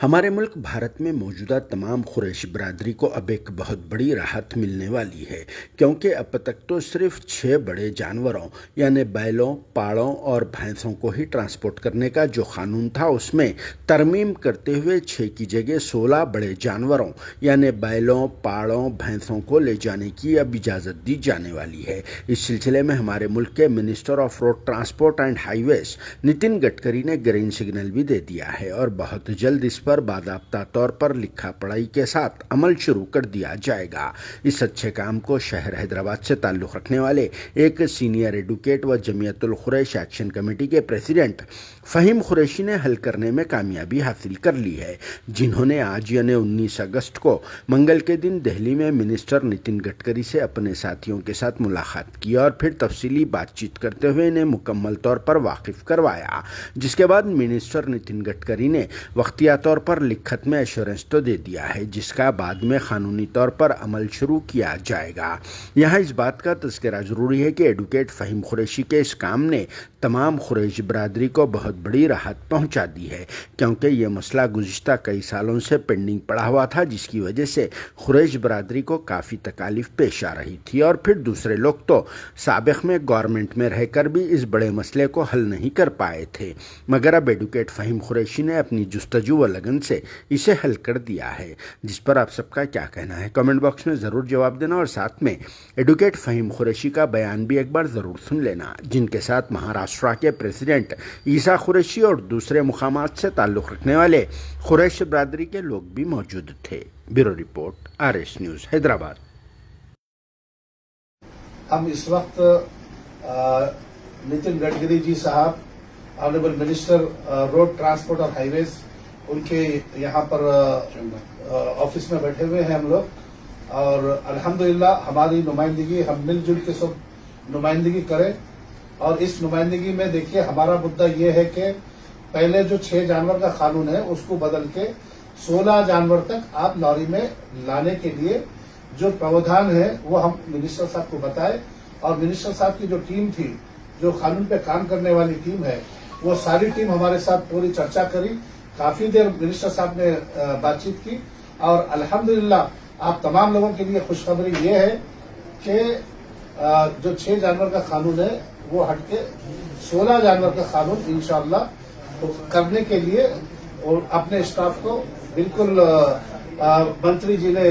ہمارے ملک بھارت میں موجودہ تمام قریش برادری کو اب ایک بہت بڑی راحت ملنے والی ہے، کیونکہ اب تک تو صرف 6 بڑے جانوروں یعنی بیلوں، پاڑوں اور بھینسوں کو ہی ٹرانسپورٹ کرنے کا جو قانون تھا اس میں ترمیم کرتے ہوئے 6 کی جگہ 16 بڑے جانوروں یعنی بیلوں، پاڑوں، بھینسوں کو لے جانے کی اب اجازت دی جانے والی ہے۔ اس سلسلے میں ہمارے ملک کے minister of road transport and highways Nitin Gadkari نے گرین سگنل بھی دے دیا ہے اور بہت جلد اس پر باضابطہ طور پر لکھا پڑھائی کے ساتھ عمل شروع کر دیا جائے گا۔ اس اچھے کام کو شہر حیدرآباد سے تعلق رکھنے والے ایک سینئر ایڈوکیٹ و جمعیت القریش ایکشن کمیٹی کے پریزیڈنٹ فہیم قریشی نے حل کرنے میں کامیابی حاصل کر لی ہے، جنہوں نے آج یعنی 19 اگست کو منگل کے دن دہلی میں منسٹر نتن گڈکری سے اپنے ساتھیوں کے ساتھ ملاقات کی اور پھر تفصیلی بات چیت کرتے ہوئے انہیں مکمل طور پر واقف کروایا، جس کے بعد منسٹر نتن گڈکری نے وقتیہ طور پر لکھت میں ایشورنس تو دے دیا ہے، جس کا بعد میں قانونی طور پر عمل شروع کیا جائے گا۔ یہاں اس بات کا تذکرہ ضروری ہے کہ ایڈوکیٹ فہیم قریشی کے اس کام نے تمام قریش برادری کو بہت بڑی راحت پہنچا دی ہے، کیونکہ یہ مسئلہ گزشتہ کئی سالوں سے پینڈنگ پڑا ہوا تھا، جس کی وجہ سے قریش برادری کو کافی تکالیف پیش آ رہی تھی اور پھر دوسرے لوگ تو سابق میں گورنمنٹ میں رہ کر بھی اس بڑے مسئلے کو حل نہیں کر پائے تھے، مگر اب ایڈوکیٹ فہیم قریشی نے اپنی جستجو و لگن سے اسے حل کر دیا ہے، جس پر آپ سب کا کیا کہنا ہے کمنٹ باکس میں ضرور جواب دینا اور ساتھ میں ایڈوکیٹ فہیم قریشی کا بیان بھی ایک بار ضرور سن لینا، جن کے ساتھ مہاراشٹرا کے پریزیڈنٹ عیسیٰ قریشی اور دوسرے مقامات سے تعلق رکھنے والے قریش برادری کے لوگ بھی موجود تھے۔ Bureau report RS news Hyderabad. ہم اس وقت نتن گڈکری جی صاحب آنریبل منسٹر روڈ ٹرانسپورٹ اور ہائی ویز ان کے یہاں پر آفس میں بیٹھے ہوئے ہیں ہم لوگ، اور الحمدللہ ہماری نمائندگی ہم مل جل کے سب نمائندگی کریں، اور اس نمائندگی میں دیکھیے ہمارا مدعا یہ ہے کہ پہلے جو 6 جانور کا قانون ہے اس کو بدل کے 16 جانور تک آپ لاری میں لانے کے لیے جو پراودھان ہے وہ ہم منسٹر صاحب کو بتائے، اور منسٹر صاحب کی جو ٹیم تھی، جو قانون پہ کام کرنے والی ٹیم ہے، وہ ساری ٹیم ہمارے ساتھ پوری چرچا کری، کافی دیر منسٹر صاحب نے بات چیت کی، اور الحمدللہ آپ تمام لوگوں کے لیے خوشخبری یہ ہے کہ جو 6 جانور کا قانون ہے وہ ہٹ کے 16 جانور کا قانون انشاءاللہ کرنے کے لیے اور اپنے اسٹاف کو بالکل منتری جی نے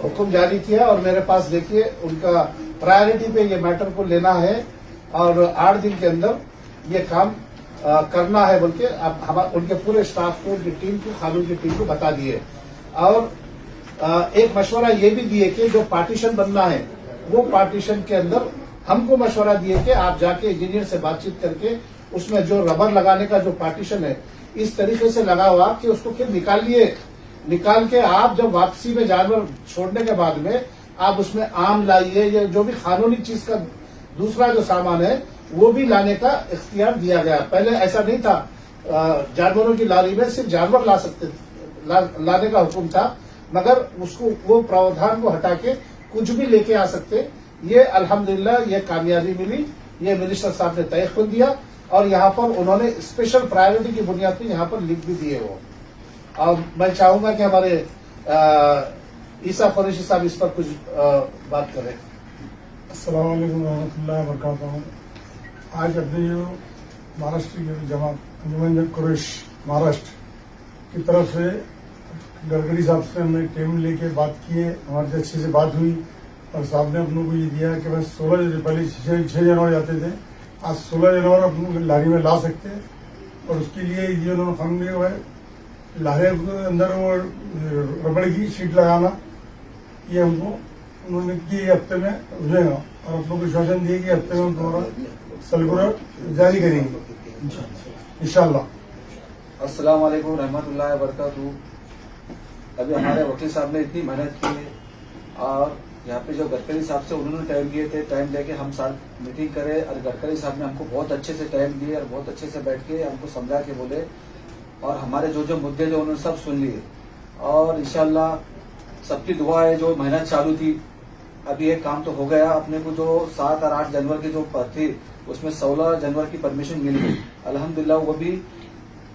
حکم جاری کیا، اور میرے پاس دیکھیے ان کا پرائرٹی پہ یہ میٹر کو لینا ہے اور 8 دن کے اندر یہ کام کرنا ہے بول کے اب ان کے پورے اسٹاف کو، ان کی ٹیم کو، قانون کی ٹیم کو بتا دیے، اور ایک مشورہ یہ بھی دیے کہ جو پارٹیشن بننا ہے وہ پارٹیشن کے اندر ہم کو مشورہ دیے کہ آپ جا کے انجینئر سے بات چیت کر کے اس میں جو ربر لگانے کا جو پارٹیشن ہے اس طریقے سے لگا ہوا کہ اس کو پھر نکال کے آپ جب واپسی میں جانور چھوڑنے کے بعد میں آپ اس میں آم لائیے یا جو بھی قانونی چیز کا دوسرا جو سامان ہے وہ بھی لانے کا اختیار دیا گیا۔ پہلے ایسا نہیں تھا، جانوروں کی لاری میں صرف جانور لانے کا حکم تھا، مگر اس کو وہ پراودھان کو ہٹا کے کچھ بھی لے کے آ سکتے۔ یہ الحمدللہ یہ کامیابی ملی، یہ منسٹر صاحب نے طے کر دیا، اور یہاں پر انہوں نے اسپیشل پرائرٹی کی بنیاد پہ یہاں پر لکھ بھی دیے وہ، اور میں چاہوں گا کہ ہمارے عیسیٰ قریشی صاحب اس پر کچھ بات کریں۔ السلام علیکم ورحمۃ اللہ وبرکاتہ۔ آج اپنے جو مہاراشٹر کی جماعت انجمن قریش مہاراشٹر کی طرف سے گڈکری صاحب سے ہم نے ٹیم لے کے بات کی ہے، ہمارے سے اچھے سے بات ہوئی، اور صاحب نے اپنوں کو یہ دیا کہ بس 16 پہلے 6 جانور جاتے تھے، آج 16 جانور اپنوں لاری میں لا سکتے ہیں، اور اس کے لیے یہ انہوں نے قانون دیا ہوا ہے لاہے کے اندر وہ ربڑ کی شیٹ لگانا، یہ ہم کو انہوں نے کی ہفتے میں ہو جائے گا، اور اپنوں کو شاشن دیے کہ ہفتے میں ہم تمہارا سرکولر جاری کریں گے انشاءاللہ۔ السلام علیکم ورحمۃ اللہ وبرکاتہ۔ ابھی ہمارے وکیل صاحب نے اتنی محنت کی ہے، اور یہاں پہ جو گڈکری صاحب سے انہوں نے ٹائم دیے تھے، ٹائم لے کے ہم ساتھ میٹنگ کرے، اور گڈکری صاحب نے ہم کو بہت اچھے سے ٹائم دیے اور بہت اچھے سے بیٹھ کے ہم کو سمجھا کے بولے، اور ہمارے جو مدعے جو انہوں نے سب سن لیے، اور انشاءاللہ سب کی دعا ہے، جو محنت چالو تھی ابھی ایک کام تو ہو گیا، اپنے کو جو 7 اور 8 جانور کی جو تھی اس میں 16 جانور کی پرمیشن مل گئی الحمدللہ، وہ بھی